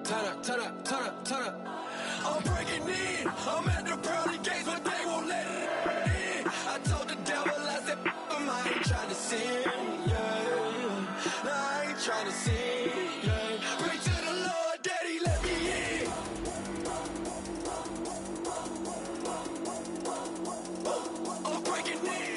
turn up. I'm breaking in. I'm at the pearly gates, but they won't let it in. I told the devil, I said, I ain't trying to sin, yeah. No, I ain't trying to sin, yeah. Pray to the Lord, Daddy, let me in. I'm breaking in.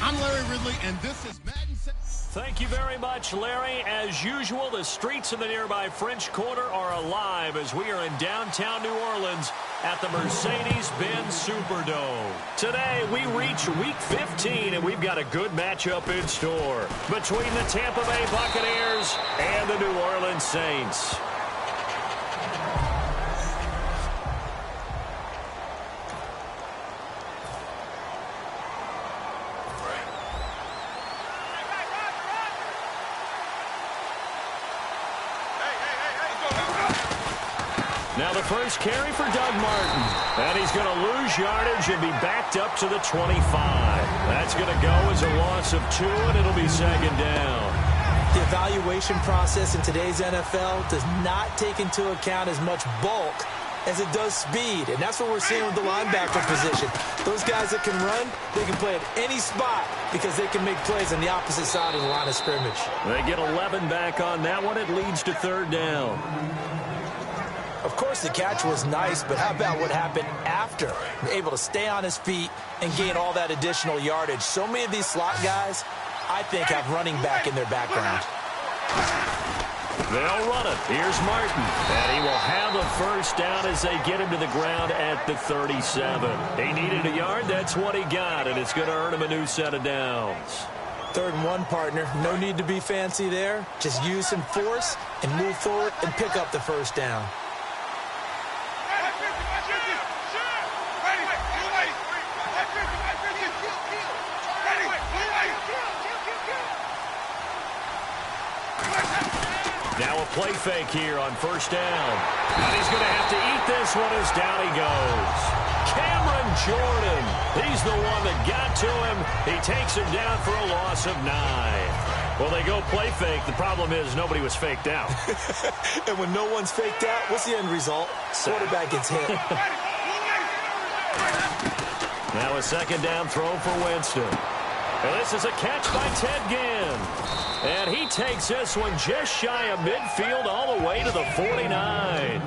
I'm Larry Ridley, and this is Madden. Thank you very much, Larry. As usual, the streets in the nearby French Quarter are alive as we are in downtown New Orleans at the Mercedes-Benz Superdome. Today, we reach Week 15, and we've got a good matchup in store between the Tampa Bay Buccaneers and the New Orleans Saints. Now the first carry for Doug Martin. And he's going to lose yardage and be backed up to the 25. That's going to go as a loss of 2, and it'll be second down. The evaluation process in today's NFL does not take into account as much bulk as it does speed. And that's what we're seeing with the linebacker position. Those guys that can run, they can play at any spot because they can make plays on the opposite side of the line of scrimmage. They get 11 back on that one. It leads to third down. Of course, the catch was nice, but how about what happened after? Able to stay on his feet and gain all that additional yardage. So many of these slot guys, I think, have running back in their background. They'll run it. Here's Martin. And he will have a first down as they get him to the ground at the 37. He needed a yard. That's what he got, and it's going to earn him a new set of downs. 3rd and 1, partner. No need to be fancy there. Just use some force and move forward and pick up the first down. Now a play fake here on first down. And he's going to have to eat this one as down he goes. Cameron Jordan. He's the one that got to him. He takes him down for a loss of 9. Well, they go play fake. The problem is nobody was faked out. And when no one's faked out, what's the end result? Quarterback gets hit. Now a second down throw for Winston. And this is a catch by Ted Ginn. And he takes this one just shy of midfield all the way to the 49.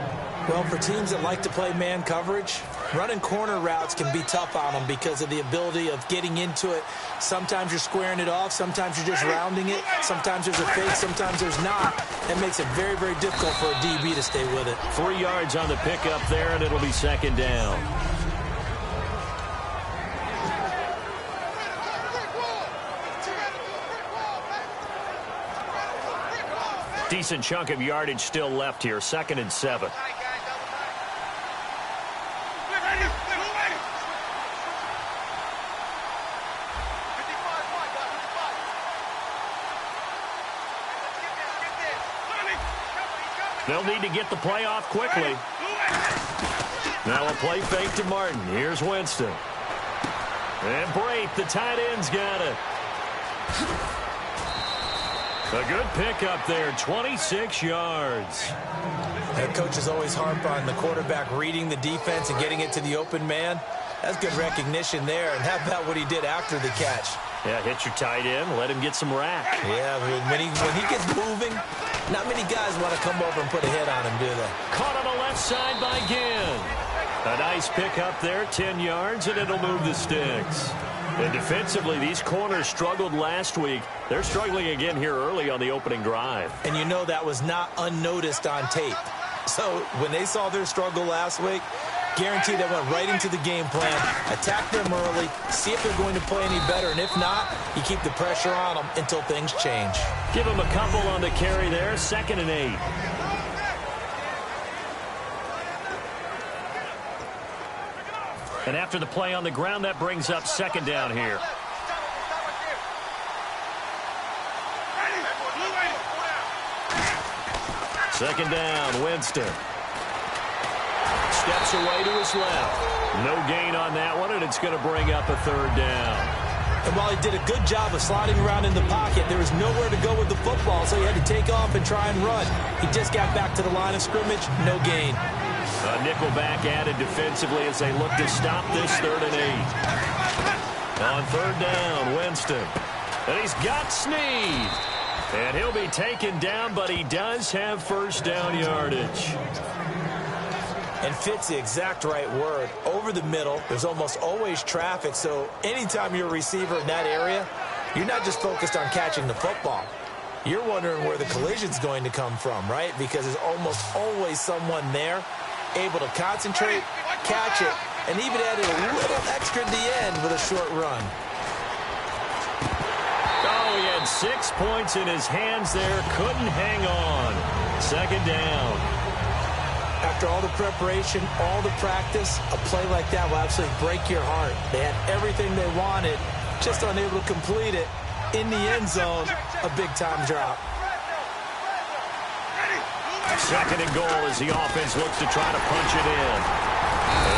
Well, for teams that like to play man coverage, running corner routes can be tough on them because of the ability of getting into it. Sometimes you're squaring it off. Sometimes you're just rounding it. Sometimes there's a fake. Sometimes there's not. That makes it very, very difficult for a DB to stay with it. 3 yards on the pickup there, and it'll be second down. Decent chunk of yardage still left here. 2nd and 7. They'll need to get the play off quickly. Now a play fake to Martin. Here's Winston. And Brate, the tight end's got it. A good pickup there, 26 yards. Head coaches always harp on the quarterback reading the defense and getting it to the open man. That's good recognition there. And how about what he did after the catch? Yeah, hit your tight end, let him get some rack. Yeah, when he gets moving, not many guys want to come over and put a hit on him, do they? Caught on the left side by Ginn. A nice pickup there, 10 yards, and it'll move the sticks. And defensively, these corners struggled last week. They're struggling again here early on the opening drive. And you know that was not unnoticed on tape. So when they saw their struggle last week, guaranteed they went right into the game plan, attack them early, see if they're going to play any better. And if not, you keep the pressure on them until things change. Give them a couple on the carry there, 2nd and 8. And after the play on the ground, that brings up second down here. Second down, Winston. Steps away to his left. No gain on that one, and it's going to bring up a 3rd down. And while he did a good job of sliding around in the pocket, there was nowhere to go with the football, so he had to take off and try and run. He just got back to the line of scrimmage, no gain. A nickelback added defensively as they look to stop this 3rd and 8. On 3rd down, Winston. And he's got Snead. And he'll be taken down, but he does have first down yardage. And fit's the exact right word. Over the middle, there's almost always traffic, so anytime you're a receiver in that area, you're not just focused on catching the football. You're wondering where the collision's going to come from, right? Because there's almost always someone there able to concentrate, catch it, and even added a little extra at the end with a short run. Oh, he had 6 points in his hands there. Couldn't hang on. 2nd down. After all the preparation, all the practice, a play like that will absolutely break your heart. They had everything they wanted, just unable to complete it. In the end zone, a big-time drop. 2nd and goal as the offense looks to try to punch it in.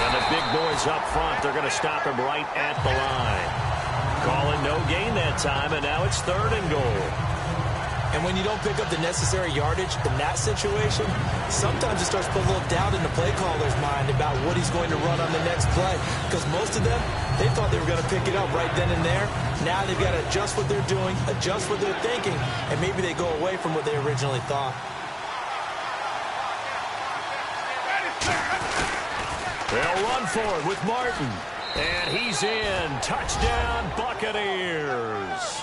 And the big boys up front, they're going to stop him right at the line. Calling no gain that time, and now it's 3rd and goal. And when you don't pick up the necessary yardage in that situation, sometimes it starts to put a little doubt in the play caller's mind about what he's going to run on the next play. Because most of them, they thought they were going to pick it up right then and there. Now they've got to adjust what they're doing, adjust what they're thinking, and maybe they go away from what they originally thought. They'll run for it with Martin. And he's in. Touchdown, Buccaneers.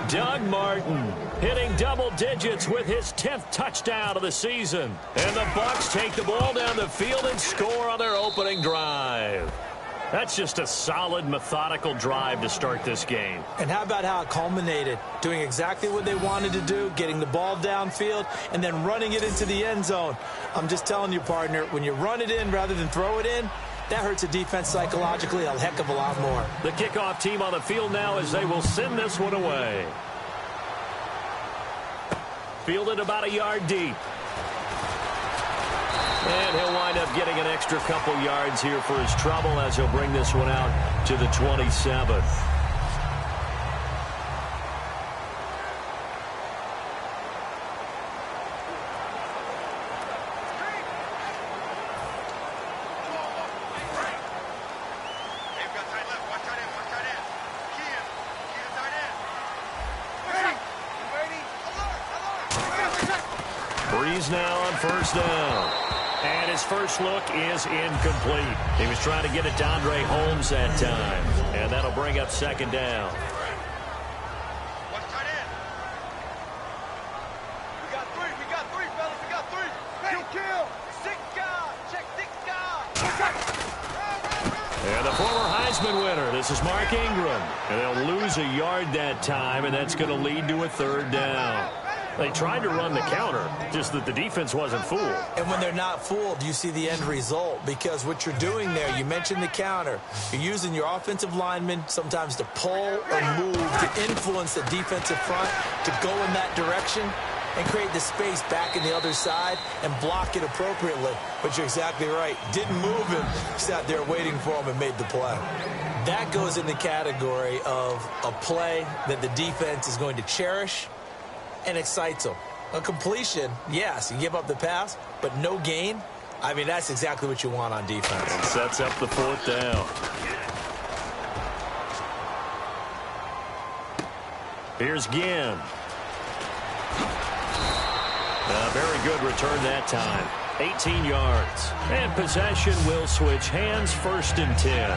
Doug Martin hitting double digits with his 10th touchdown of the season. And the Bucs take the ball down the field and score on their opening drive. That's just a solid, methodical drive to start this game. And how about how it culminated? Doing exactly what they wanted to do, getting the ball downfield, and then running it into the end zone. I'm just telling you, partner, when you run it in rather than throw it in, that hurts a defense psychologically a heck of a lot more. The kickoff team on the field now as they will send this one away. Fielded about a yard deep. And he'll wind up getting an extra couple yards here for his trouble as he'll bring this one out to the 27. Breeze now on first down. And his first look is incomplete. He was trying to get it to Andre Holmes that time. And that'll bring up second down. We got three, fellas. We got three. Kill. 6 guys. Check 6 guys. And the former Heisman winner, this is Mark Ingram. And they'll lose a yard that time, and that's going to lead to a third down. They tried to run the counter, just that the defense wasn't fooled. And when they're not fooled, you see the end result, because what you're doing there, you mentioned the counter. You're using your offensive linemen sometimes to pull or move, to influence the defensive front, to go in that direction and create the space back in the other side and block it appropriately. But you're exactly right. Didn't move him, sat there waiting for him and made the play. That goes in the category of a play that the defense is going to cherish and excites them. A completion, yes, you give up the pass, but no gain. I mean, that's exactly what you want on defense. And sets up the fourth down. Here's Ginn. A very good return that time. 18 yards. And possession will switch hands, 1st and 10.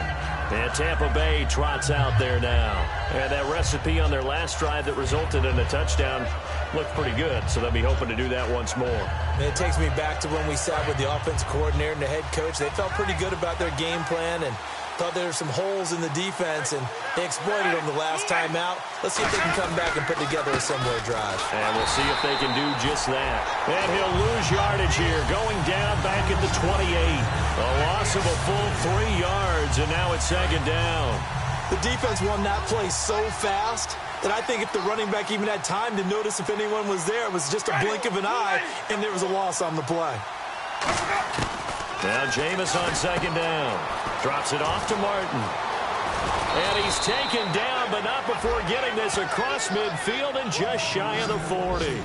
And Tampa Bay trots out there now. And that recipe on their last drive that resulted in a touchdown looked pretty good, so they'll be hoping to do that once more. And it takes me back to when we sat with the offensive coordinator and the head coach. They felt pretty good about their game plan and thought there were some holes in the defense, and they exploited them the last time out. Let's see if they can come back and put together a similar drive. And we'll see if they can do just that. And he'll lose yardage here, going down back at the 28. A loss of a full 3 yards, and now it's second down. The defense won that play so fast that I think if the running back even had time to notice if anyone was there, it was just a blink of an eye, and there was a loss on the play. Now Jameis on second down. Drops it off to Martin. And he's taken down, but not before getting this across midfield and just shy of the 40.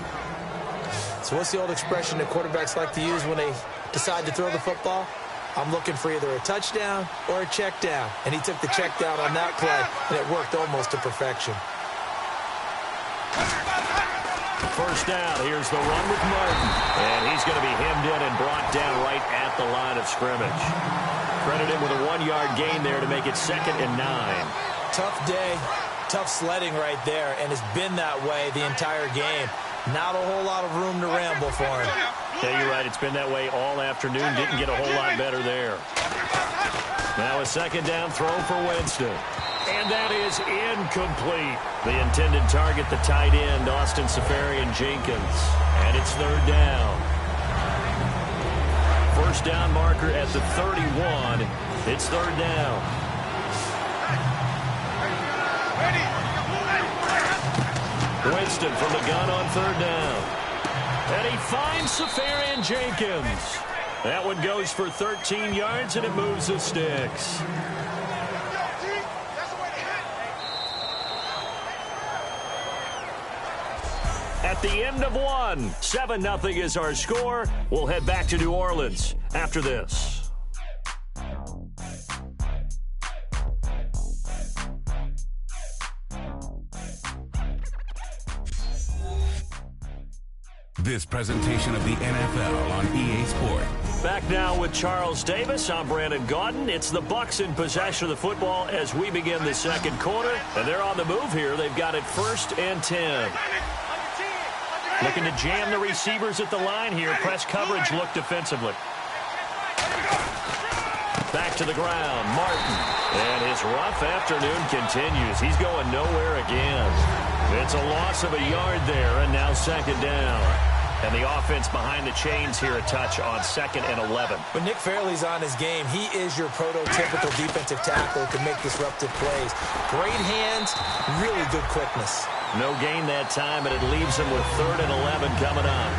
So what's the old expression that quarterbacks like to use when they decide to throw the football? I'm looking for either a touchdown or a check down. And he took the check down on that play, and it worked almost to perfection. First down, here's the run with Martin. And he's going to be hemmed in and brought down right at the line of scrimmage. Credit him with a 1-yard gain there to make it 2nd and 9. Tough day, tough sledding right there, and it's been that way the entire game. Not a whole lot of room to ramble for him. Yeah, you're right. It's been that way all afternoon. Didn't get a whole lot better there. Now a second down throw for Winston. And that is incomplete. The intended target, the tight end, Austin Seferian-Jenkins. And it's third down. First down marker at the 31. It's third down. Winston from the gun on third down. And he finds Seferian-Jenkins. That one goes for 13 yards, and it moves the sticks. At the end of one, 7-0 is our score. We'll head back to New Orleans after this. This presentation of the NFL on EA Sport. Back now with Charles Davis. I'm Brandon Gaudin. It's the Bucs in possession of the football as we begin the second quarter. And they're on the move here. They've got it 1st and 10. Looking to jam the receivers at the line here. Press coverage look defensively. Back to the ground. Martin. And his rough afternoon continues. He's going nowhere again. It's a loss of a yard there, and now second down. And the offense behind the chains here a touch on 2nd and 11. When Nick Fairley's on his game, he is your prototypical defensive tackle who can make disruptive plays. Great hands, really good quickness. No gain that time, and it leaves him with 3rd and 11 coming up.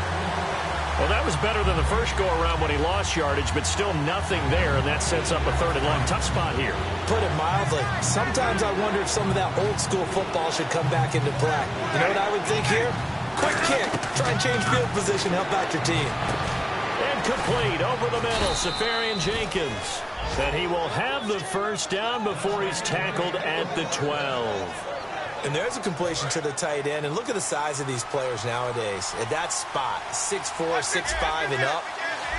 Well, that was better than the first go-around when he lost yardage, but still nothing there, and that sets up a 3rd and long. Tough spot here. Put it mildly. Sometimes I wonder if some of that old-school football should come back into play. You know what I would think here? Quick kick. Try and change field position. Help out your team. And complete over the middle, Safarian Jenkins. And he will have the first down before he's tackled at the 12. And there's a completion to the tight end. And look at the size of these players nowadays. At that spot, 6'4", 6'5", and up.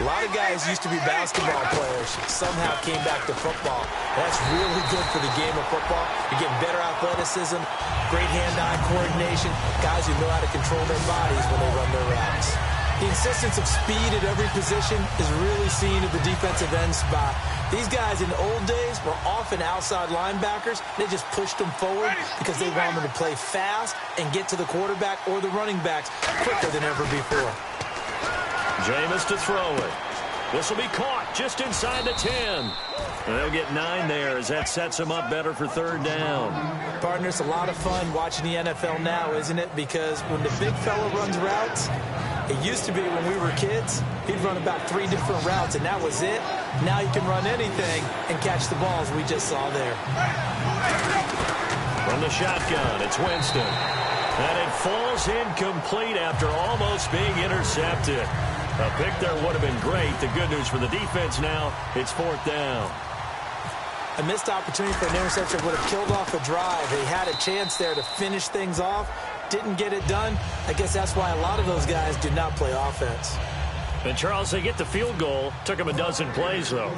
A lot of guys used to be basketball players. Somehow came back to football. That's really good for the game of football. You're getting better athleticism, great hand-eye coordination, guys who know how to control their bodies when they run their routes. The insistence of speed at every position is really seen at the defensive end spot. These guys in the old days were often outside linebackers. They just pushed them forward because they wanted them to play fast and get to the quarterback or the running backs quicker than ever before. Jameis to throw it. This will be caught just inside the 10. And they'll get 9 there as that sets them up better for 3rd down. Partner, it's a lot of fun watching the NFL now, isn't it? Because when the big fella runs routes, it used to be when we were kids, he'd run about 3 different routes, and that was it. Now you can run anything and catch the balls we just saw there. From the shotgun, it's Winston. And it falls incomplete after almost being intercepted. A pick there would have been great. The good news for the defense now, it's 4th down. A missed opportunity for an interception would have killed off a drive. They had a chance there to finish things off. Didn't get it done. I guess that's why a lot of those guys do not play offense. And, Charles, they get the field goal. Took them a dozen plays, though.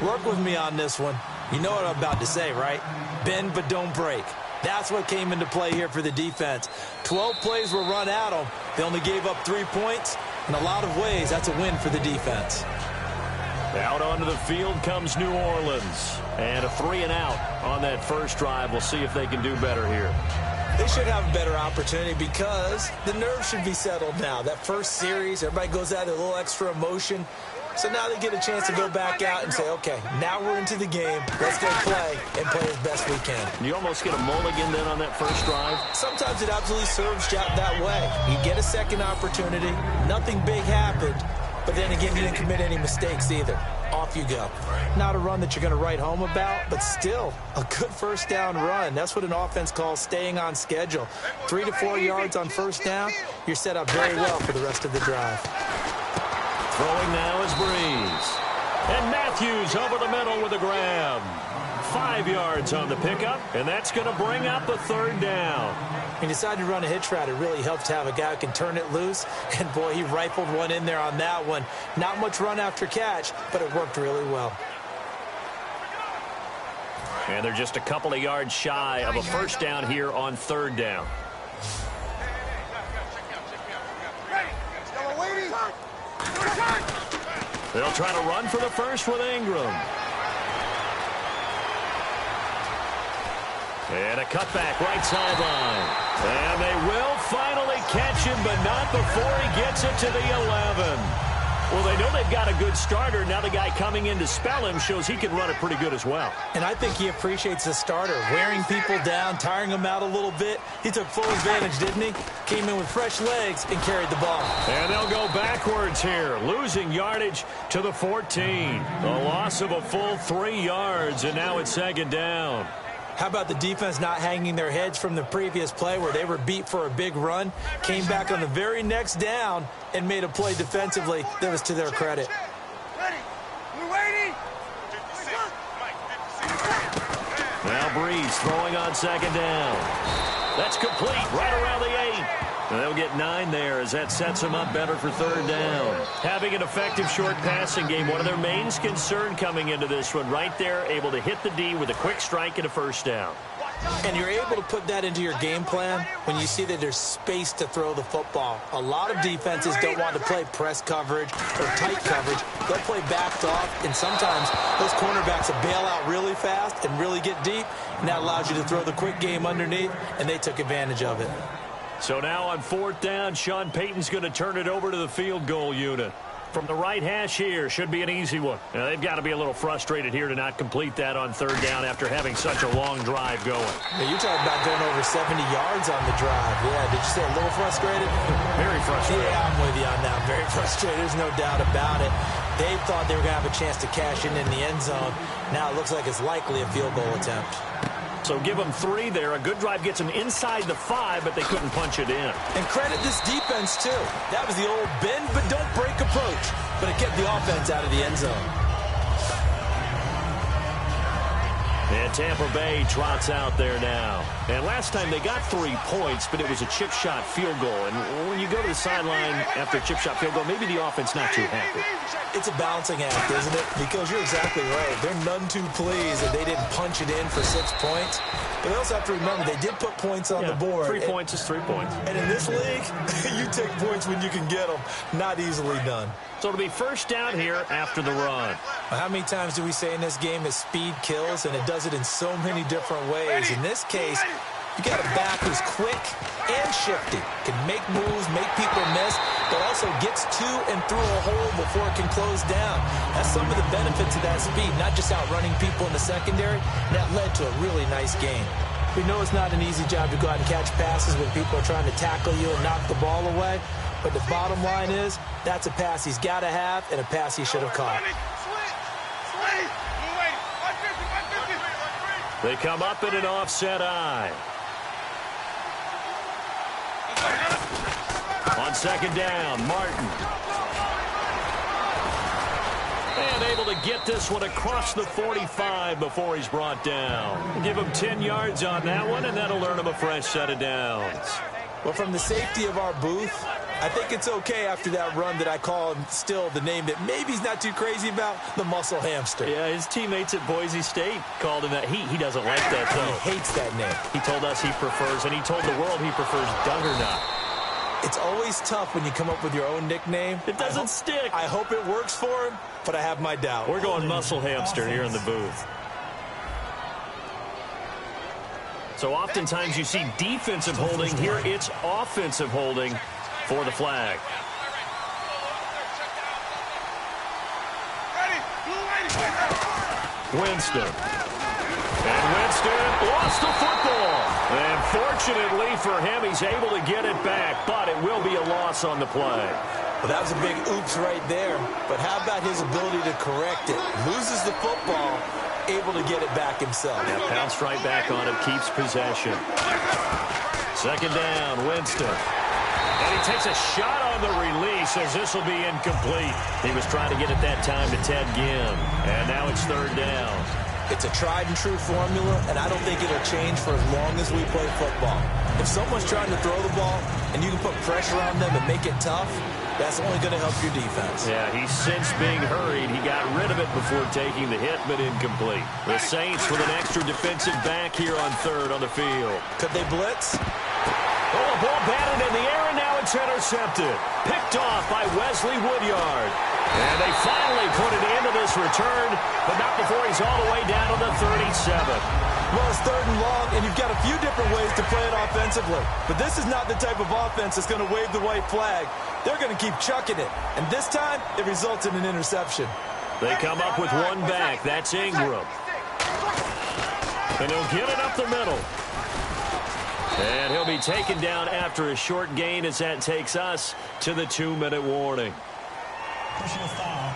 Work with me on this one. You know what I'm about to say, right? Bend but don't break. That's what came into play here for the defense. 12 plays were run at them. They only gave up 3 points. In a lot of ways, that's a win for the defense. Out onto the field comes New Orleans. And a 3-and-out on that first drive. We'll see if they can do better here. They should have a better opportunity because the nerves should be settled now. That first series, everybody goes out with a little extra emotion. So now they get a chance to go back out and say, okay, now we're into the game. Let's go play and play as best we can. You almost get a mulligan then on that first drive? Sometimes it absolutely serves you out that way. You get a second opportunity. Nothing big happened. But then again, you didn't commit any mistakes either. Off you go. Not a run that you're going to write home about, but still a good first down run. That's what an offense calls staying on schedule. 3 to 4 yards on first down, you're set up very well for the rest of the drive. Throwing now is Breeze. And Matthews over the middle with a grab. 5 yards on the pickup, and that's going to bring up a 3rd down. He decided to run a hitch route. It really helps to have a guy who can turn it loose. And, boy, he rifled one in there on that one. Not much run after catch, but it worked really well. And they're just a couple of yards shy of a first down here on 3rd down. They'll try to run for the first with Ingram. And a cutback right sideline. And they will finally catch him, but not before he gets it to the 11. Well, they know they've got a good starter. Now the guy coming in to spell him shows he can run it pretty good as well. And I think he appreciates the starter, wearing people down, tiring them out a little bit. He took full advantage, didn't he? Came in with fresh legs and carried the ball. And they'll go backwards here, losing yardage to the 14. A loss of a full 3 yards, and now it's 2nd down. How about the defense not hanging their heads from the previous play where they were beat for a big run, came back on the very next down and made a play defensively that was to their credit. Ready. We're waiting. Now Breeze throwing on 2nd down. That's complete right around the 8. And they'll get 9 there as that sets them up better for 3rd down. Having an effective short passing game, one of their main concern coming into this one, right there, able to hit the D with a quick strike and a first down. And you're able to put that into your game plan when you see that there's space to throw the football. A lot of defenses don't want to play press coverage or tight coverage. They'll play backed off, and sometimes those cornerbacks will bail out really fast and really get deep, and that allows you to throw the quick game underneath, and they took advantage of it. So now on 4th down, Sean Payton's going to turn it over to the field goal unit. From the right hash here, should be an easy one. Now, they've got to be a little frustrated here to not complete that on third down after having such a long drive going. Yeah, you're talking about going over 70 yards on the drive. Yeah, did you say a little frustrated? Very frustrated. Yeah, I'm with you on that. Very frustrated. There's no doubt about it. They thought they were going to have a chance to cash in the end zone. Now it looks like it's likely a field goal attempt. So give them 3 there. A good drive gets them inside the 5, but they couldn't punch it in. And credit this defense, too. That was the old bend but don't break approach. But it kept the offense out of the end zone. And Tampa Bay trots out there now. And last time they got 3 points, but it was a chip shot field goal. And when you go to the sideline after a chip shot field goal, maybe the offense not too happy. It's a balancing act, isn't it? Because you're exactly right. They're none too pleased that they didn't punch it in for 6 points. But they also have to remember they did put points on the board. 3 points is 3 points. And in this league, you take points when you can get them. Not easily done. So it'll be first down here after the run. How many times do we say in this game that speed kills, and it does it in so many different ways? In this case, you got a back who's quick and shifty, can make moves, make people miss, but also gets to and through a hole before it can close down. That's some of the benefits of that speed, not just outrunning people in the secondary. That led to a really nice game. We know it's not an easy job to go out and catch passes when people are trying to tackle you and knock the ball away. But the bottom line is, that's a pass he's got to have and a pass he should have caught. They come up in an offset eye. On second down, Martin. And able to get this one across the 45 before he's brought down. Give him 10 yards on that one, and that'll earn him a fresh set of downs. Well, from the safety of our booth, I think it's okay after that run that I call him still the name that maybe he's not too crazy about, the muscle hamster. Yeah, his teammates at Boise State called him that. He doesn't like that, though. He hates that name. He told us he prefers, and he told the world he prefers Duggernutt. It's always tough when you come up with your own nickname. It doesn't stick. I hope it works for him, but I have my doubt. We're going muscle hamster here in the booth. So oftentimes you see defensive holding. Here it's offensive holding for the flag. Winston. And Winston lost the football. And fortunately for him, he's able to get it back, but it will be a loss on the play. Well, that was a big oops right there. But how about his ability to correct it? Loses the football, able to get it back himself. Yeah, pounced right back on it, keeps possession. Second down, Winston. And he takes a shot on the release as this will be incomplete. He was trying to get it that time to Ted Ginn. And now it's third down. It's a tried-and-true formula, and I don't think it'll change for as long as we play football. If someone's trying to throw the ball and you can put pressure on them and make it tough, that's only going to help your defense. Yeah, he's since being hurried. He got rid of it before taking the hit, but incomplete. The Saints with an extra defensive back here on third on the field. Could they blitz? Oh, a ball batted in the air, and now it's intercepted. Picked off by Wesley Woodyard. And they finally put it into this return, but not before he's all the way down to the 37. Well, it's third and long, and you've got a few different ways to play it offensively. But this is not the type of offense that's going to wave the white flag. They're going to keep chucking it. And this time, it results in an interception. They come up with one back. That's Ingram. And he'll get it up the middle. And he'll be taken down after a short gain as that takes us to the 2-minute warning. Personal foul,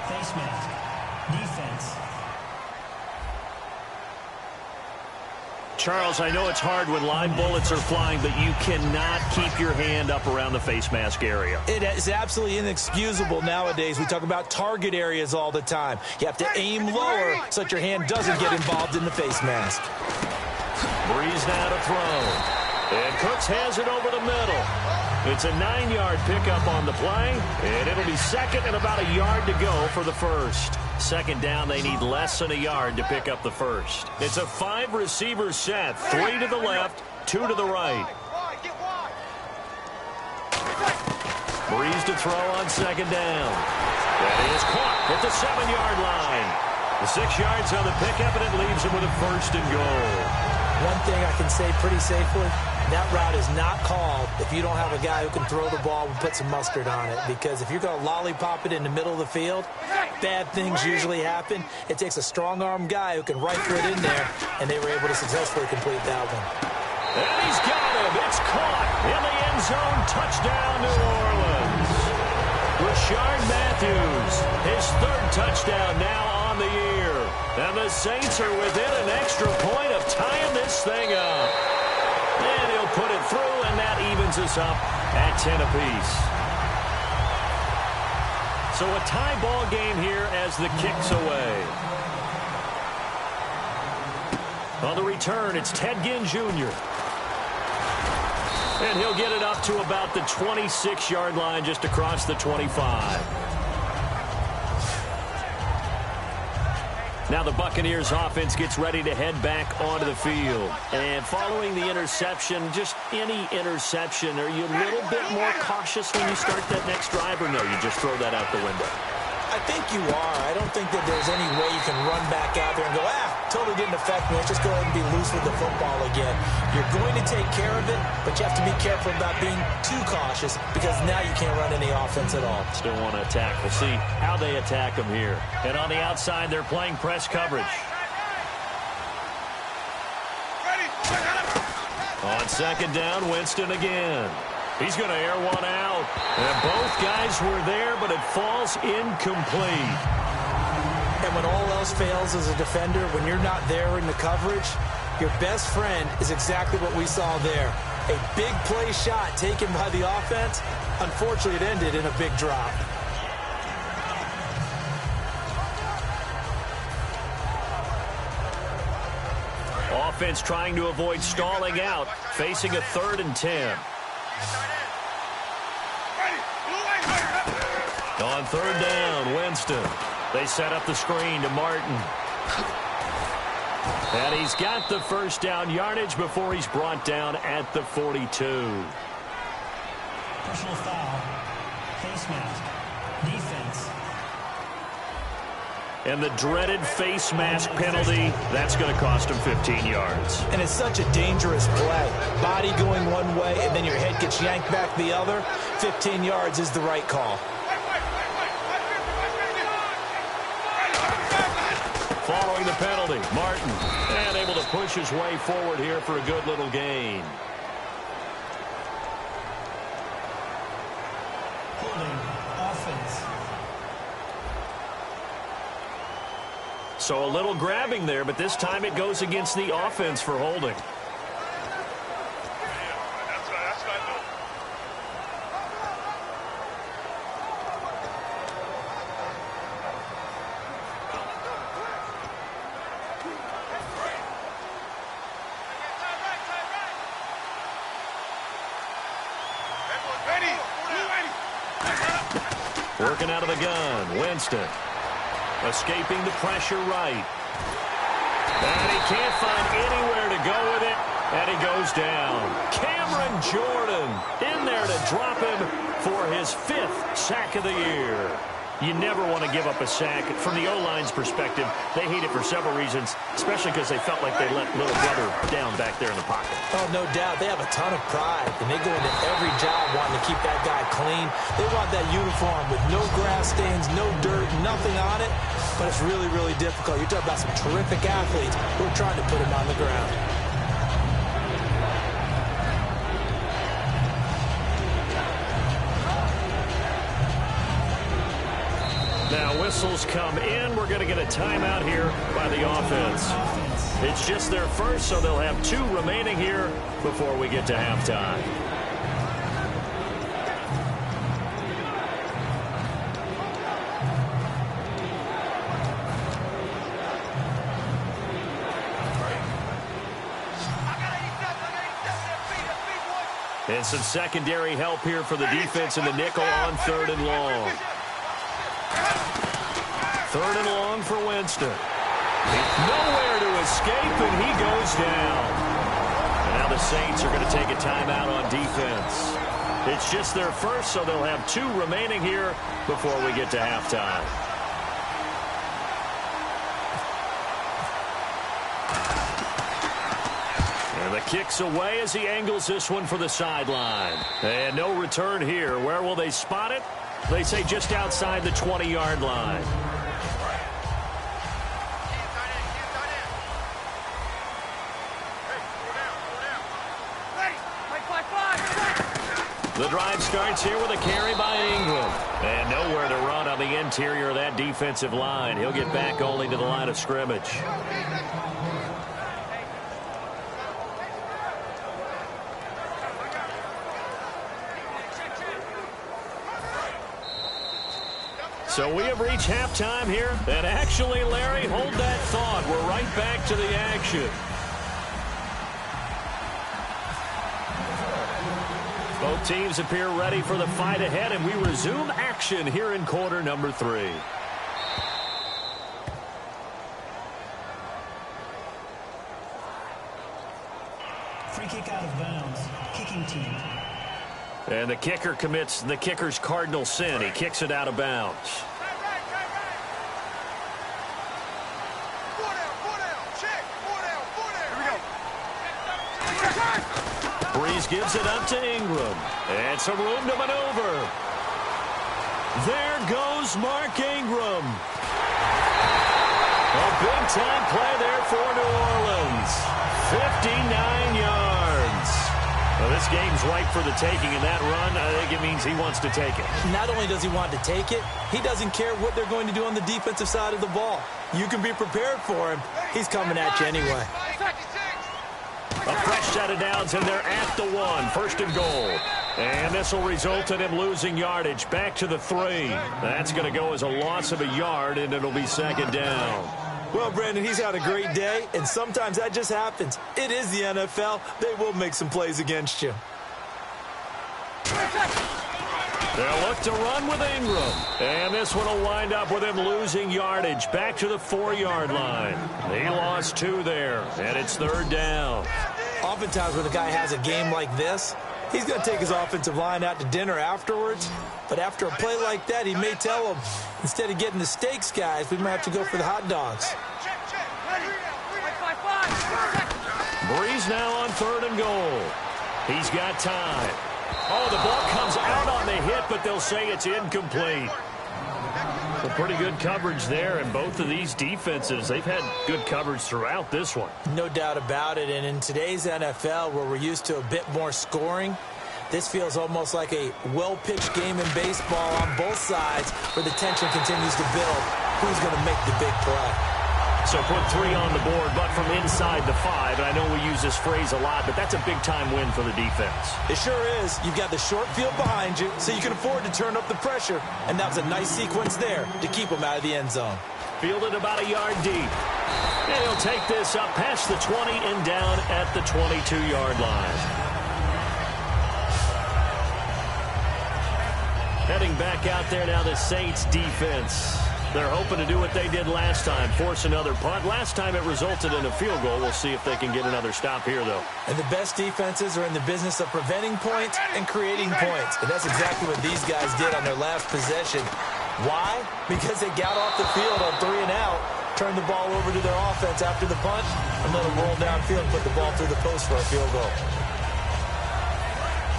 face mask, defense. Charles, I know it's hard when live bullets are flying, but you cannot keep your hand up around the face mask area. It is absolutely inexcusable nowadays. We talk about target areas all the time. You have to aim lower so that your hand doesn't get involved in the face mask. Breeze now to throw. And Cooks has it over the middle. It's a 9-yard pickup on the play, and it'll be second and about a yard to go for the first. Second down, they need less than a yard to pick up the first. It's a 5-receiver set, 3 to the left, 2 to the right. Breeze to throw on second down. That is caught at the 7-yard line. The 6 yards on the pickup, and it leaves him with a first and goal. One thing I can say pretty safely, that route is not called if you don't have a guy who can throw the ball and put some mustard on it. Because if you're going to lollipop it in the middle of the field, bad things usually happen. It takes a strong-arm guy who can rifle it in there, and they were able to successfully complete that one. And he's got him. It's caught in the end zone. Touchdown, New Orleans. Rashard Matthews, his third touchdown now on the year. And the Saints are within an extra point of tying this thing up. And he'll put it through, and that evens us up at 10 apiece. So a tie ball game here as the kick's away. On the return, it's Ted Ginn Jr. And he'll get it up to about the 26-yard line, just across the 25. Now the Buccaneers offense gets ready to head back onto the field. And following the interception, just any interception, are you a little bit more cautious when you start that next drive, or no, you just throw that out the window? I think you are. I don't think that there's any way you can run back out there and go, totally didn't affect me. Let's just go ahead and be loose with the football again. You're going to take care of it, but you have to be careful about being too cautious because now you can't run any offense at all. Still want to attack. We'll see how they attack them here. And on the outside, they're playing press coverage. On second down, Winston again. He's going to air one out. And both guys were there, but it falls incomplete. And when all else fails as a defender, when you're not there in the coverage, your best friend is exactly what we saw there. A big play shot taken by the offense. Unfortunately, it ended in a big drop. Offense trying to avoid stalling out, facing a 3rd and 10. On 3rd down, Winston. They set up the screen to Martin. And he's got the first down yardage before he's brought down at the 42. Personal foul. Face mask. Defense. And the dreaded face mask penalty, that's going to cost him 15 yards. And it's such a dangerous play. Body going one way, and then your head gets yanked back the other. 15 yards is the right call. Following the penalty, Martin, and able to push his way forward here for a good little gain. Holding. Offense. So a little grabbing there, but this time it goes against the offense for holding. Working out of the gun, Winston. Escaping the pressure right. And he can't find anywhere to go with it, and he goes down. Cameron Jordan in there to drop him for his 5th sack of the year. You never want to give up a sack. From the O-line's perspective, they hate it for several reasons, especially because they felt like they let little brother down back there in the pocket. Oh, no doubt. They have a ton of pride, and they go into every job wanting to keep that guy clean. They want that uniform with no grass stains, no dirt, nothing on it, but it's really, really difficult. You're talking about some terrific athletes who are trying to put him on the ground. Now whistles come in. We're going to get a timeout here by the offense. It's just their first, so they'll have 2 remaining here before we get to halftime. And some secondary help here for the defense in the nickel on 3rd and long. 3rd and long for Winston. Nowhere to escape, and he goes down. And now the Saints are going to take a timeout on defense. It's just their first, so they'll have 2 remaining here before we get to halftime. And the kick's away as he angles this one for the sideline. And no return here. Where will they spot it? They say just outside the 20-yard line. The drive starts here with a carry by Ingram. And nowhere to run on the interior of that defensive line. He'll get back only to the line of scrimmage. So we have reached halftime here. And actually, Larry, hold that thought. We're right back to the action. Both teams appear ready for the fight ahead, and we resume action here in quarter number 3. Free kick out of bounds. Kicking team. And the kicker commits the kicker's cardinal sin. He kicks it out of bounds. Breeze gives it up to Ingram. And some room to maneuver. There goes Mark Ingram. A big-time play there for New Orleans. 59 yards. Well, this game's ripe for the taking, and that run, I think it means he wants to take it. Not only does he want to take it, he doesn't care what they're going to do on the defensive side of the ball. You can be prepared for him. He's coming at you anyway. A fresh set of downs, and they're at the 1. First and goal. And this will result in him losing yardage. Back to the 3. That's going to go as a loss of a yard, and it'll be second down. Well, Brandon, he's had a great day, and sometimes that just happens. It is the NFL. They will make some plays against you. They'll look to run with Ingram. And this one will wind up with him losing yardage. Back to the 4-yard line. He lost 2 there, and it's third down. Oftentimes when a guy has a game like this, he's going to take his offensive line out to dinner afterwards. But after a play like that, he may tell them, instead of getting the steaks, guys, we might have to go for the hot dogs. Breeze now on third and goal. He's got time. Oh, the ball comes out on the hit, but they'll say it's incomplete. Well, pretty good coverage there, and both of these defenses, they've had good coverage throughout this one. No doubt about it, and in today's NFL, where we're used to a bit more scoring, this feels almost like a well-pitched game in baseball on both sides, where the tension continues to build. Who's going to make the big play? So put 3 on the board, but from inside the 5. And I know we use this phrase a lot, but that's a big-time win for the defense. It sure is. You've got the short field behind you, so you can afford to turn up the pressure. And that was a nice sequence there to keep them out of the end zone. Fielded about a yard deep. And he'll take this up past the 20 and down at the 22-yard line. Heading back out there now, the Saints defense. They're hoping to do what they did last time, force another punt. Last time it resulted in a field goal. We'll see if they can get another stop here, though. And the best defenses are in the business of preventing points and creating points. And that's exactly what these guys did on their last possession. Why? Because they got off the field on 3 and out, turned the ball over to their offense after the punt, and let them roll downfield and put the ball through the post for a field goal.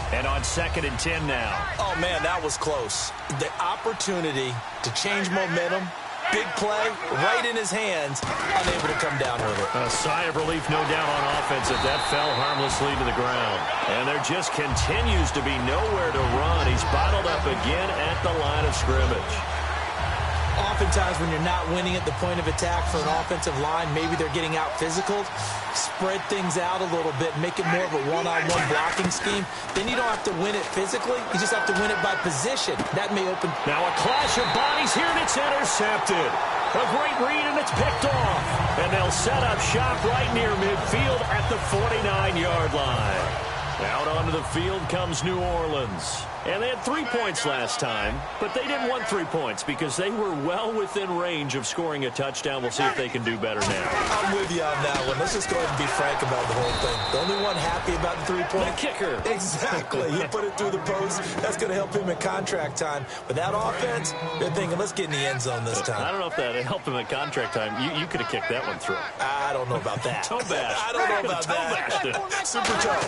And on 2nd and 10 now. Oh, man, that was close. The opportunity to change momentum, big play, right in his hands, unable to come down with it. A sigh of relief, no doubt, on offense if that fell harmlessly to the ground. And there just continues to be nowhere to run. He's bottled up again at the line of scrimmage. Oftentimes when you're not winning at the point of attack for an offensive line, maybe they're getting out physical, spread things out a little bit, make it more of a one-on-one blocking scheme. Then you don't have to win it physically. You just have to win it by position. That may open. Now a clash of bodies here, and it's intercepted. A great read, and it's picked off. And they'll set up shop right near midfield at the 49-yard line. Out onto the field comes New Orleans. And they had 3 points last time, but they didn't want 3 points because they were well within range of scoring a touchdown. We'll see if they can do better now. I'm with you on that one. Let's just go ahead and be frank about the whole thing. The only one happy about the 3-point. The kicker. Exactly. He put it through the post. That's going to help him in contract time. But that offense, they're thinking, let's get in the end zone this time. I don't know if that helped him at contract time. You could have kicked that one through. I don't know about that. Toe bash. I don't know about Toe that. bashed it. Super toe.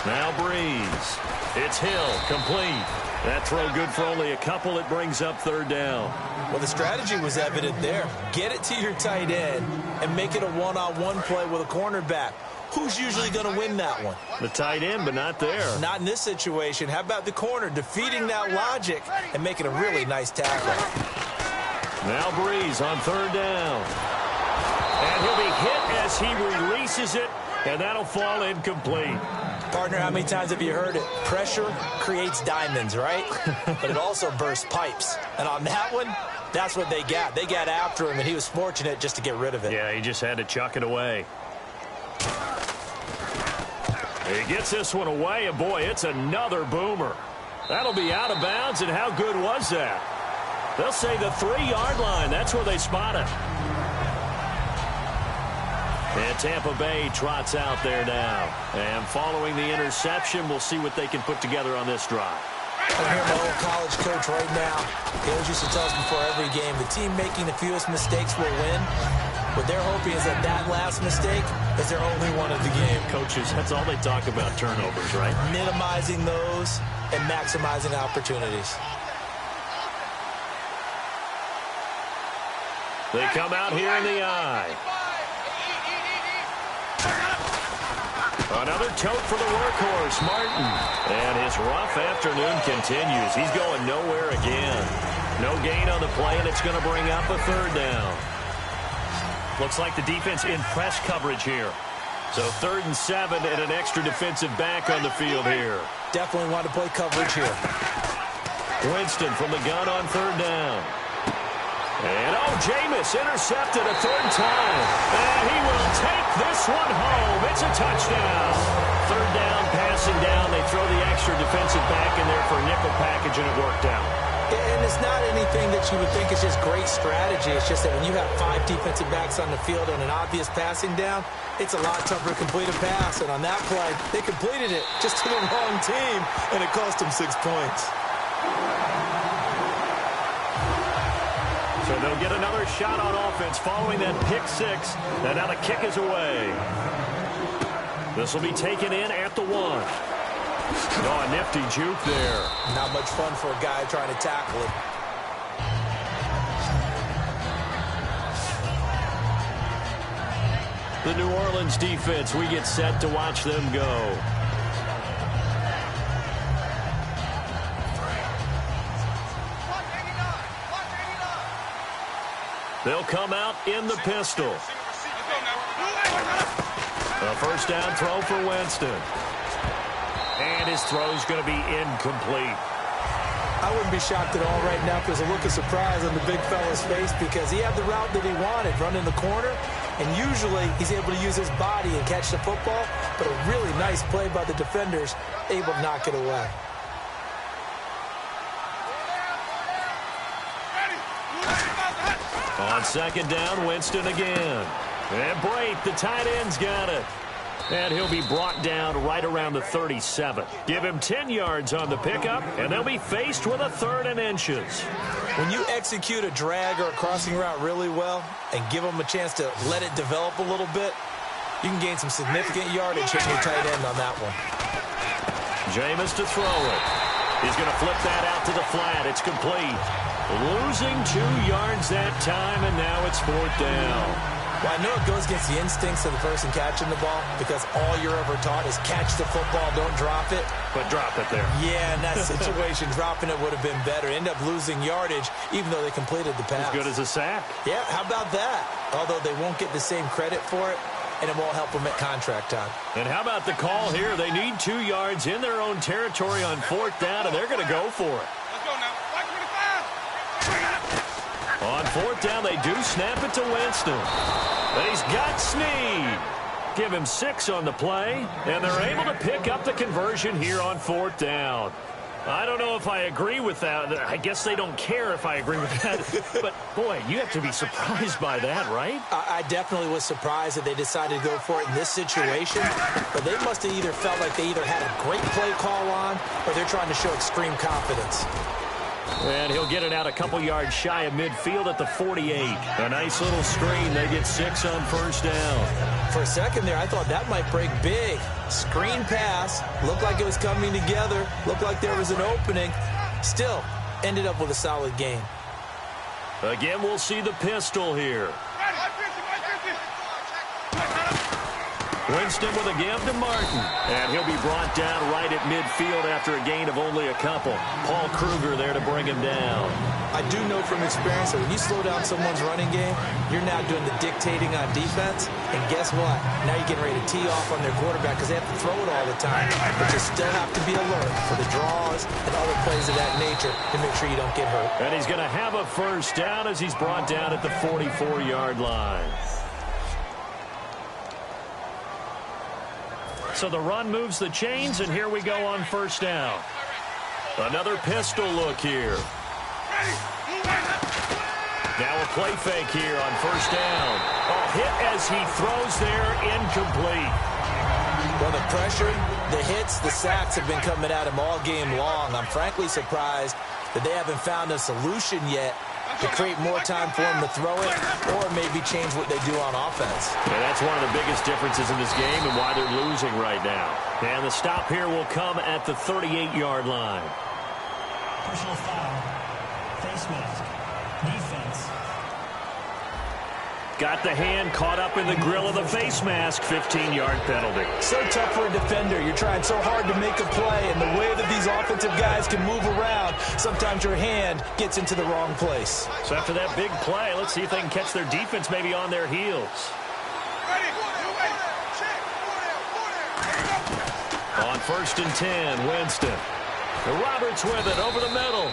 Now Breeze. It's Hill, complete. That throw good for only a couple. It brings up third down. Well, the strategy was evident there. Get it to your tight end and make it a one-on-one play with a cornerback. Who's usually going to win that one? The tight end, but not there. Not in this situation. How about the corner defeating that logic and making a really nice tackle? Now Breeze on third down. And he'll be hit as he releases it, and that'll fall incomplete. Partner, how many times have you heard it? Pressure creates diamonds, right? But it also bursts pipes. And on that one, that's what they got. They got after him, and he was fortunate just to get rid of it. Yeah, he just had to chuck it away. He gets this one away, and boy, it's another boomer. That'll be out of bounds, and how good was that? They'll say the 3-yard line. That's where they spot it. And Tampa Bay trots out there now. And following the interception, we'll see what they can put together on this drive. I'm hearing my old college coach right now. He always used to tell us before every game, the team making the fewest mistakes will win. What they're hoping is that last mistake is their only one of the game. Coaches, that's all they talk about, turnovers, right? Minimizing those and maximizing opportunities. They come out here in the eye. Another tote for the workhorse, Martin. And his rough afternoon continues. He's going nowhere again. No gain on the play, and it's going to bring up a third down. Looks like the defense in press coverage here. So 3rd and 7 and an extra defensive back on the field here. Definitely want to play coverage here. Winston from the gun on third down. And, Jameis intercepted a third time. And he will take this one home. It's a touchdown. Third down, passing down. They throw the extra defensive back in there for a nickel package, and it worked out. And it's not anything that you would think is just great strategy. It's just that when you have 5 defensive backs on the field and an obvious passing down, it's a lot tougher to complete a pass. And on that play, they completed it just to the wrong team, and it cost them 6 points. So they'll get another shot on offense following that pick 6. And now the kick is away. This will be taken in at the 1. A nifty juke there. Not much fun for a guy trying to tackle it. The New Orleans defense, we get set to watch them go. They'll come out in the pistol. A first down throw for Winston. And his throw's going to be incomplete. I wouldn't be shocked at all right now if there's a look of surprise on the big fella's face because he had the route that he wanted, running the corner, and usually he's able to use his body and catch the football, but a really nice play by the defenders, able to knock it away. On second down, Winston again. And Brate, the tight end's got it. And he'll be brought down right around the 37. Give him 10 yards on the pickup, and they'll be faced with a 3rd and inches. When you execute a drag or a crossing route really well and give them a chance to let it develop a little bit, you can gain some significant yardage hitting your tight end on that one. Jameis to throw it. He's going to flip that out to the flat. It's complete. Losing 2 yards that time, and now it's 4th down. Well, I know it goes against the instincts of the person catching the ball because all you're ever taught is catch the football, don't drop it. But drop it there. Yeah, in that situation, dropping it would have been better. End up losing yardage, even though they completed the pass. As good as a sack. Yeah, how about that? Although they won't get the same credit for it, and it won't help them at contract time. And how about the call here? They need 2 yards in their own territory on 4th down, and they're going to go for it. Let's go now. 525. On 4th down, they do snap it to Winston. But he's got Snead. Give him 6 on the play, and they're able to pick up the conversion here on 4th down. I don't know if I agree with that. I guess they don't care if I agree with that. But, boy, you have to be surprised by that, right? I definitely was surprised that they decided to go for it in this situation. But they must have either felt like they either had a great play call on or they're trying to show extreme confidence. And he'll get it out a couple yards shy of midfield at the 48. A nice little screen. They get 6 on first down. For a second there, I thought that might break big. Screen pass. Looked like it was coming together. Looked like there was an opening. Still, ended up with a solid game. Again, we'll see the pistol here. Winston with a give to Martin. And he'll be brought down right at midfield after a gain of only a couple. Paul Kruger there to bring him down. I do know from experience that when you slow down someone's running game, you're now doing the dictating on defense. And guess what? Now you're getting ready to tee off on their quarterback because they have to throw it all the time. But you still have to be alert for the draws and other plays of that nature to make sure you don't get hurt. And he's going to have a first down as he's brought down at the 44-yard line. So the run moves the chains, and here we go on first down. Another pistol look here. Now a play fake here on first down. A hit as he throws there, incomplete. Well, the pressure, the hits, the sacks have been coming at him all game long. I'm frankly surprised that they haven't found a solution yet to create more time for him to throw it or maybe change what they do on offense. Yeah, that's one of the biggest differences in this game and why they're losing right now. And the stop here will come at the 38-yard line. Personal foul. Face mask. Defense. Got the hand caught up in the grill of the face mask. 15-yard penalty. So tough for a defender. You're trying so hard to make a play, and the way that these offensive guys can move around, sometimes your hand gets into the wrong place. So after that big play, let's see if they can catch their defense maybe on their heels. On first and 10, Winston. Roberts with it over the middle.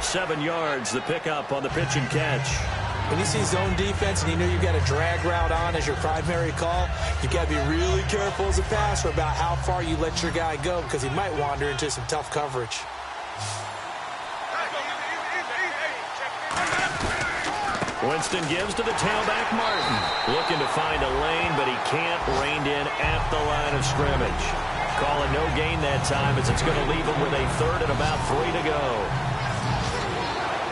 7 yards, the pickup on the pitch and catch. When you see zone defense and you know you've got a drag route on as your primary call, you've got to be really careful as a passer about how far you let your guy go because he might wander into some tough coverage. Winston gives to the tailback Martin. Looking to find a lane, but he can't. Reined in at the line of scrimmage. Calling no gain that time as it's going to leave him with a third and about 3 to go.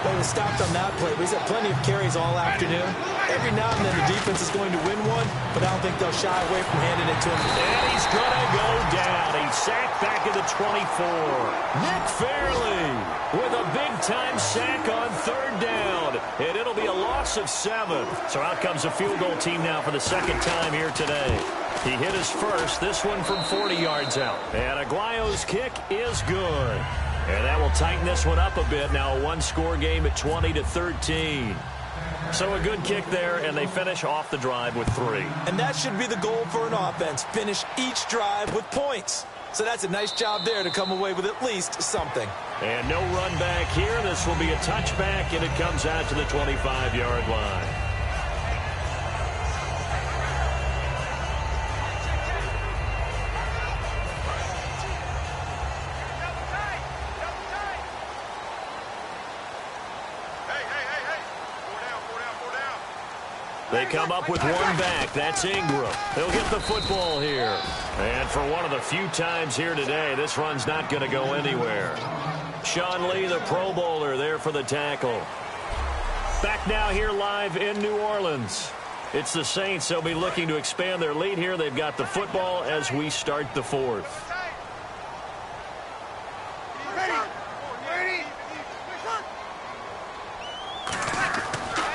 Well, he was stopped on that play, but he's had plenty of carries all afternoon. Every now and then the defense is going to win one, but I don't think they'll shy away from handing it to him. And he's going to go down. He's sacked back at the 24. Nick Fairley with a big-time sack on third down. And it'll be a loss of 7. So out comes a field goal team now for the second time here today. He hit his first, this one from 40 yards out. And Aguayo's kick is good. And that will tighten this one up a bit. Now a one-score game at 20-13. So a good kick there, and they finish off the drive with 3. And that should be the goal for an offense. Finish each drive with points. So that's a nice job there to come away with at least something. And no run back here. This will be a touchback, and it comes out to the 25-yard line. They come up with one back. That's Ingram. They'll get the football here. And for one of the few times here today, this run's not going to go anywhere. Sean Lee, the Pro Bowler, there for the tackle. Back now here live in New Orleans. It's the Saints. They'll be looking to expand their lead here. They've got the football as we start the fourth.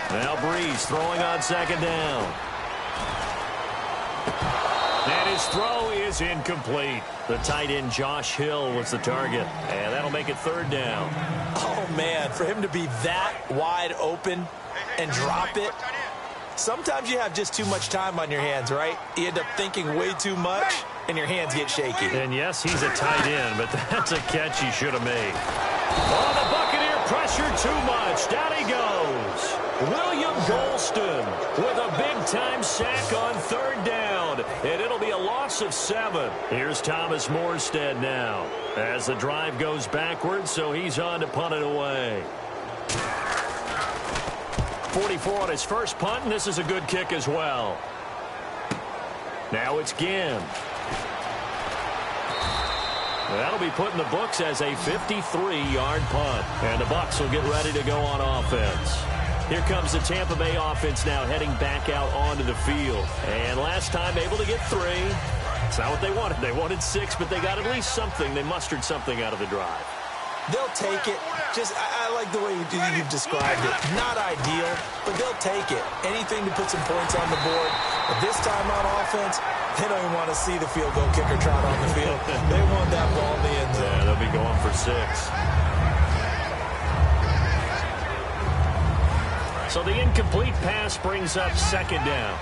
Now Breeze throwing on second down. And his throw is incomplete. The tight end Josh Hill was the target. And that'll make it third down. Oh, man, for him to be that wide open and drop it. Sometimes you have just too much time on your hands, right? You end up thinking way too much, and your hands get shaky. And yes, he's a tight end, but that's a catch he should have made. Oh, the Buccaneer pressure too much. Down he goes. William Golston with a big-time sack on third down. And it'll be a loss of 7. Here's Thomas Morstead now as the drive goes backwards, so he's on to punt it away. 44 on his first punt, and this is a good kick as well. Now it's Ginn. That'll be put in the books as a 53-yard punt. And the Bucs will get ready to go on offense. Here comes the Tampa Bay offense now heading back out onto the field. And last time able to get 3. It's not what they wanted. They wanted 6, but they got at least something. They mustered something out of the drive. They'll take it. I like the way you've described it. Not ideal, but they'll take it. Anything to put some points on the board. But this time on offense, they don't even want to see the field goal kicker trot on the field. They want that ball in the end zone. Yeah, they'll be going for 6. So the incomplete pass brings up second down.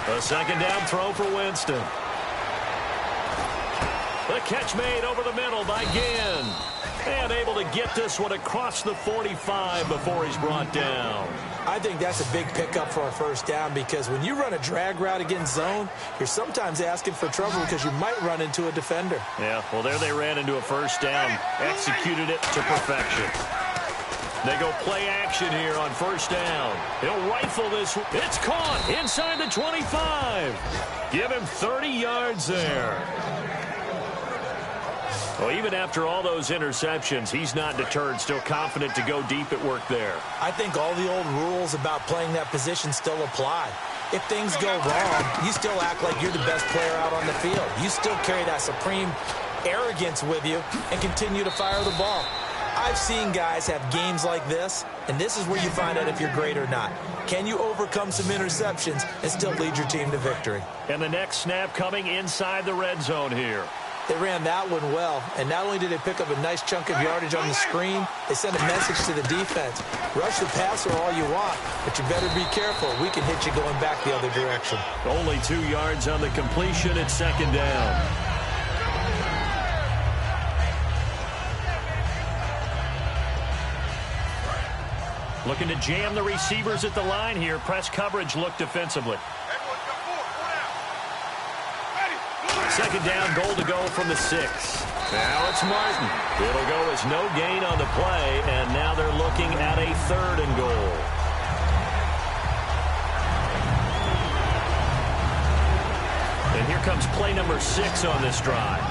A second down throw for Winston. The catch made over the middle by Ginn. And able to get this one across the 45 before he's brought down. I think that's a big pickup for a first down because when you run a drag route against zone, you're sometimes asking for trouble because you might run into a defender. Yeah, well, there they ran into a first down. Executed it to perfection. They go play action here on first down. He'll rifle this. It's caught inside the 25. Give him 30 yards there. Well, even after all those interceptions, he's not deterred, still confident to go deep at work there. I think all the old rules about playing that position still apply. If things go wrong, you still act like you're the best player out on the field. You still carry that supreme arrogance with you and continue to fire the ball. I've seen guys have games like this, and this is where you find out if you're great or not. Can you overcome some interceptions and still lead your team to victory? And the next snap coming inside the red zone here. They ran that one well, and not only did they pick up a nice chunk of yardage on the screen, they sent a message to the defense. Rush the passer all you want, but you better be careful. We can hit you going back the other direction. Only 2 yards on the completion at second down. Looking to jam the receivers at the line here. Press coverage look defensively. Second down, goal to go from the 6. Now it's Martin. It'll go as no gain on the play, and now they're looking at a 3rd and goal. And here comes play number 6 on this drive.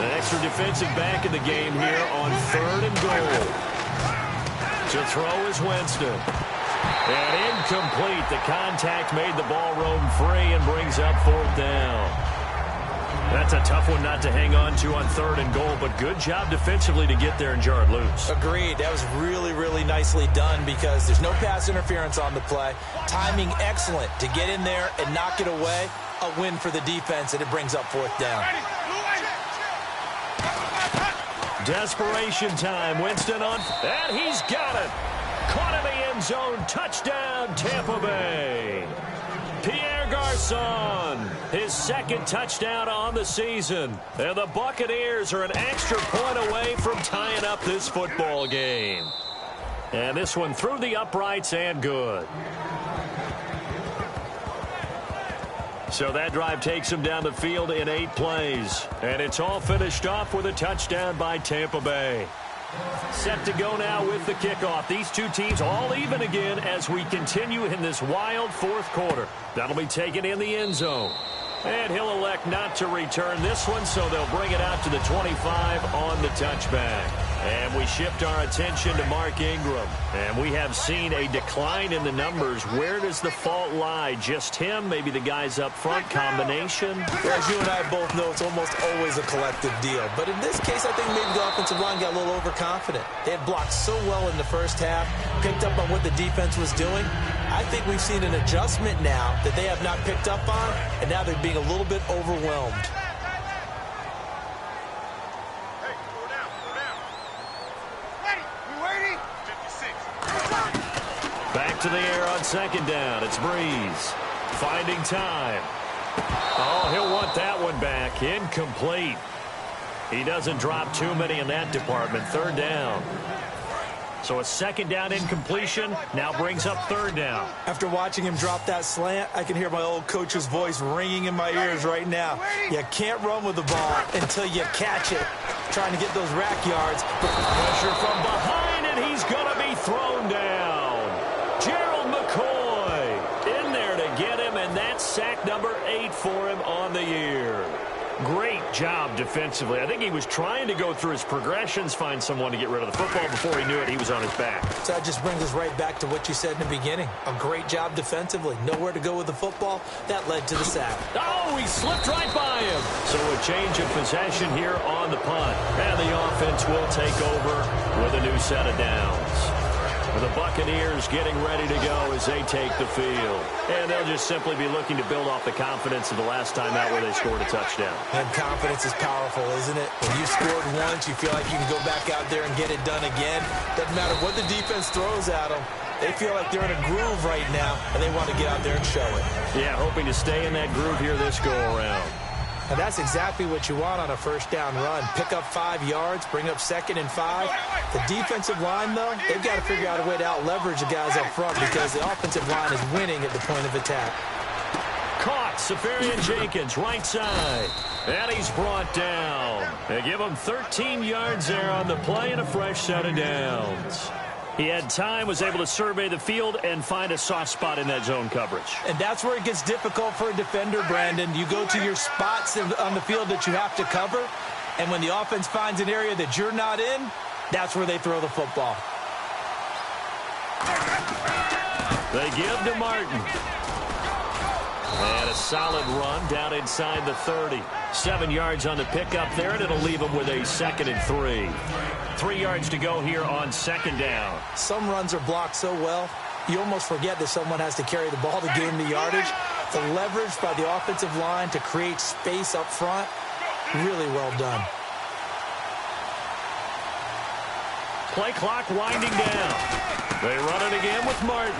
An extra defensive back in the game here on 3rd and goal. To throw is Winston. And incomplete. The contact made the ball roam free and brings up 4th down. That's a tough one not to hang on to on 3rd and goal, but good job defensively to get there and jar it loose. Agreed. That was really, really nicely done because there's no pass interference on the play. Timing excellent to get in there and knock it away. A win for the defense, and it brings up 4th down. Desperation time. Winston on, and he's got it. Caught in the end zone. Touchdown, Tampa Bay. Pierre Garçon, his 2nd touchdown on the season. And the Buccaneers are an extra point away from tying up this football game. And this one through the uprights and good. So that drive takes them down the field in 8 plays. And it's all finished off with a touchdown by Tampa Bay. Set to go now with the kickoff. These two teams all even again as we continue in this wild 4th quarter. That'll be taken in the end zone. And he'll elect not to return this one, so they'll bring it out to the 25 on the touchback. And we shift our attention to Mark Ingram. And we have seen a decline in the numbers. Where does the fault lie? Just him? Maybe the guys up front? Combination? As you and I both know, it's almost always a collective deal. But in this case, I think maybe the offensive line got a little overconfident. They had blocked so well in the first half, picked up on what the defense was doing. I think we've seen an adjustment now that they have not picked up on, and now they're being a little bit overwhelmed. Back to the air on second down. It's Breeze. Finding time. Oh, he'll want that one back. Incomplete. He doesn't drop too many in that department. 3rd down. So a 2nd down incompletion now brings up 3rd down. After watching him drop that slant, I can hear my old coach's voice ringing in my ears right now. You can't run with the ball until you catch it. Trying to get those rack yards. Pressure from behind, and he's going to be thrown down. Gerald McCoy get him, and that's sack number 8 for him on the year. Great job defensively. I think he was trying to go through his progressions, find someone to get rid of the football. Before he knew it, he was on his back. So that just brings us right back to what you said in the beginning. A great job defensively. Nowhere to go with the football. That led to the sack. Oh, he slipped right by him. So a change of possession here on the punt. And the offense will take over with a new set of downs. The Buccaneers getting ready to go as they take the field. And they'll just simply be looking to build off the confidence of the last time out where they scored a touchdown. And confidence is powerful, isn't it? When you scored once, you feel like you can go back out there and get it done again. Doesn't matter what the defense throws at them. They feel like they're in a groove right now, and they want to get out there and show it. Yeah, hoping to stay in that groove here this go-around. And that's exactly what you want on a first down run. Pick up 5 yards, bring up 2nd and 5. The defensive line, though, they've got to figure out a way to out-leverage the guys up front because the offensive line is winning at the point of attack. Caught, Safarian Jenkins, right side. And he's brought down. They give him 13 yards there on the play and a fresh set of downs. He had time, was able to survey the field and find a soft spot in that zone coverage. And that's where it gets difficult for a defender, Brandon. You go to your spots on the field that you have to cover, and when the offense finds an area that you're not in, that's where they throw the football. They give to Martin. And a solid run down inside the 30. 7 yards on the pickup there, and it'll leave him with a 2nd and 3. 3 yards to go here on 2nd down. Some runs are blocked so well, you almost forget that someone has to carry the ball to gain the yardage. The leverage by the offensive line to create space up front, really well done. Play clock winding down. They run it again with Martin.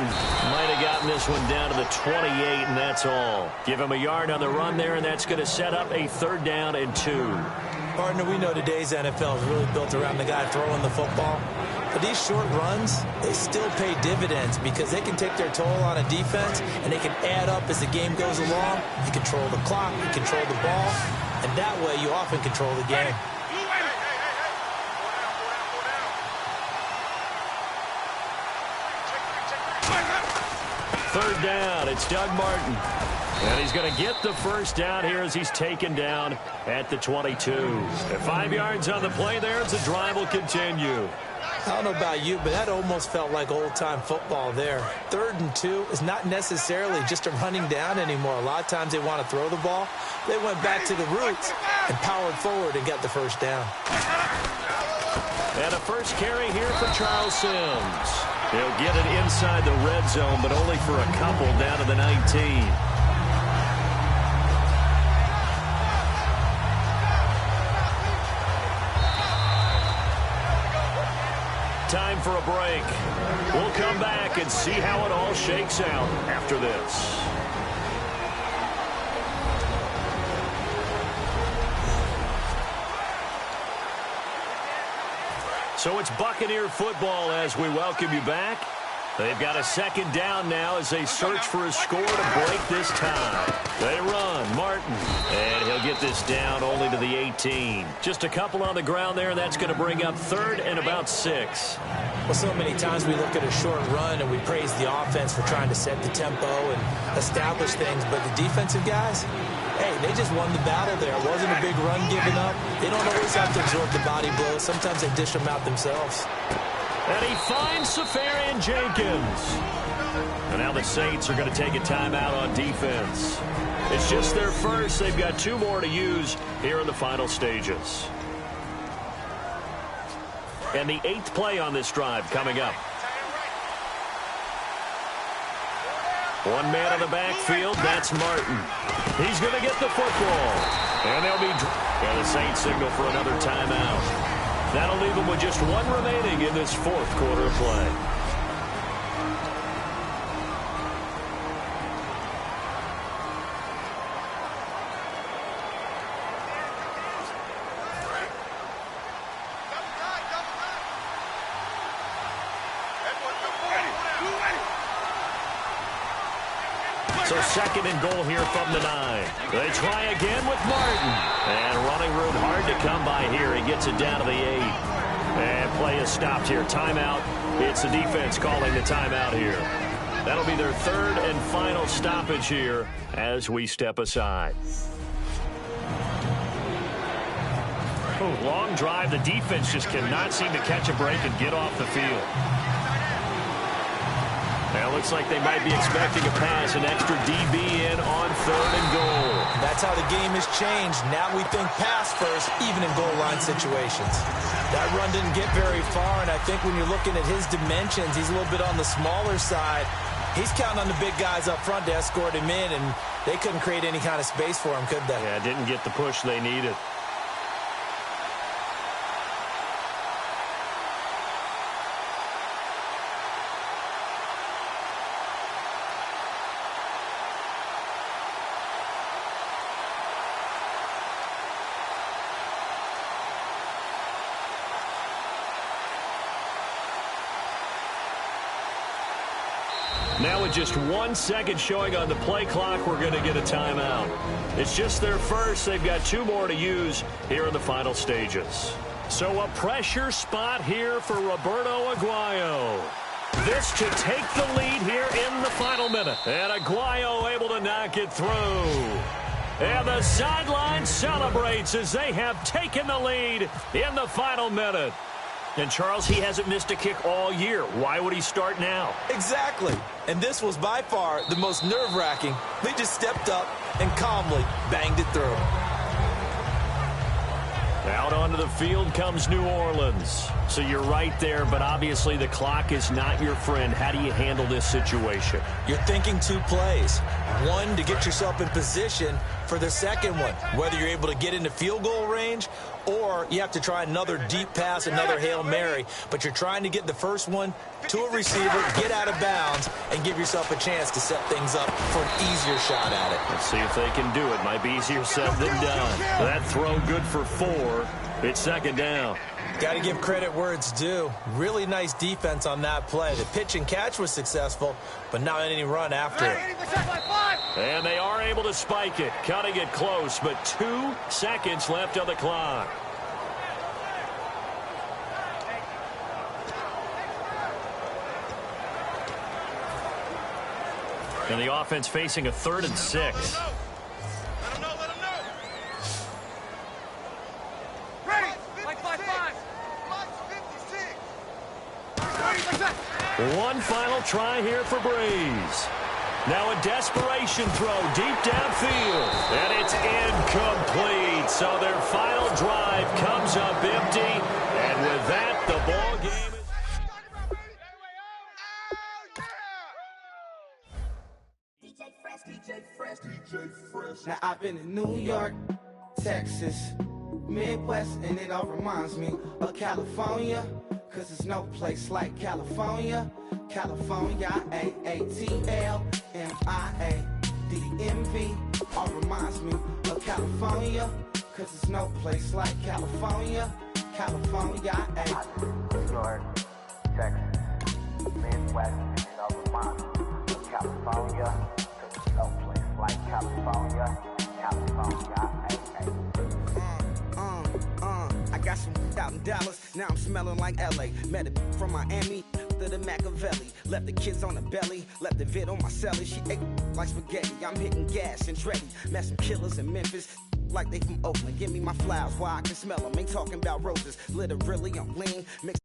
Might have gotten this one down to the 28, and that's all. Give him a yard on the run there, and that's going to set up a 3rd down and 2. Partner, we know today's NFL is really built around the guy throwing the football. But these short runs, they still pay dividends because they can take their toll on a defense, and they can add up as the game goes along. You control the clock, you control the ball, and that way you often control the game. Third down, it's Doug Martin. And he's going to get the first down here as he's taken down at the 22. At 5 yards on the play there as the drive will continue. I don't know about you, but that almost felt like old-time football there. 3rd and 2 is not necessarily just a running down anymore. A lot of times they want to throw the ball. They went back to the roots and powered forward and got the first down. And a first carry here for Charles Sims. He'll get it inside the red zone, but only for a couple down to the 19. Time for a break. We'll come back and see how it all shakes out after this. So it's Buccaneer football as we welcome you back. They've got a 2nd down now as they search for a score to break this tie. They run, Martin, and he'll get this down only to the 18. Just a couple on the ground there, and that's going to bring up 3rd and about 6. Well, so many times we look at a short run and we praise the offense for trying to set the tempo and establish things, but the defensive guys, hey, they just won the battle there. It wasn't a big run given up. They don't always have to absorb the body blows. Sometimes they dish them out themselves. And he finds Safarian Jenkins. And now the Saints are going to take a timeout on defense. It's just their first. They've got 2 more to use here in the final stages. And the 8th play on this drive coming up. One man in the backfield, that's Martin. He's going to get the football. And they'll be... And the Saints signal for another timeout. That'll leave them with just 1 remaining in this 4th quarter of play. So 2nd and goal here from the 9. They try again with Martin. And running room hard to come by here. He gets it down to the 8. And play is stopped here. Timeout. It's the defense calling the timeout here. That'll be their third and final stoppage here as we step aside. Oh, long drive. The defense just cannot seem to catch a break and get off the field. Now, it looks like they might be expecting a pass, an extra DB in on 3rd and goal. That's how the game has changed. Now we think pass first, even in goal line situations. That run didn't get very far, and I think when you're looking at his dimensions, he's a little bit on the smaller side. He's counting on the big guys up front to escort him in, and they couldn't create any kind of space for him, could they? Yeah, didn't get the push they needed. Now with just 1 second showing on the play clock, we're going to get a timeout. It's just their first. They've got 2 more to use here in the final stages. So a pressure spot here for Roberto Aguayo. This to take the lead here in the final minute. And Aguayo able to knock it through. And the sideline celebrates as they have taken the lead in the final minute. And, Charles, he hasn't missed a kick all year. Why would he start now? Exactly. And this was by far the most nerve-wracking. They just stepped up and calmly banged it through. Out onto the field comes New Orleans. So you're right there, but obviously the clock is not your friend. How do you handle this situation? You're thinking 2 plays. One, to get yourself in position for the second one, whether you're able to get into field goal range or you have to try another deep pass, another Hail Mary. But you're trying to get the first one to a receiver, get out of bounds, and give yourself a chance to set things up for an easier shot at it. Let's see if they can do it. Might be easier said than done. That throw good for 4. It's 2nd down. Got to give credit where it's due. Really nice defense on that play. The pitch and catch was successful, but not any run after it. And they are able to spike it, cutting it close, but 2 seconds left on the clock. And the offense facing a 3rd and 6. One final try here for Breeze. Now a desperation throw deep downfield. And it's incomplete. So their final drive comes up empty. And with that, the ball game is... Now I've been in New York, Texas, Midwest, and it all reminds me of California. Cause there's no place like California. California, AATLMIA, DMV, all reminds me of California. Cause there's no place like California. California, New York, Texas, Midwest, and it all reminds me of California. Cause there's no place like California. California, I got some out in Dallas, now I'm smelling like LA. Met a from Miami to the Machiavelli. Left the kids on the belly, left the vid on my celly. She ate like spaghetti, I'm hitting gas and Dreddy. Met some killers in Memphis, like they from Oakland. Give me my flowers while I can smell them. Ain't talking about roses, literally I'm lean. Mix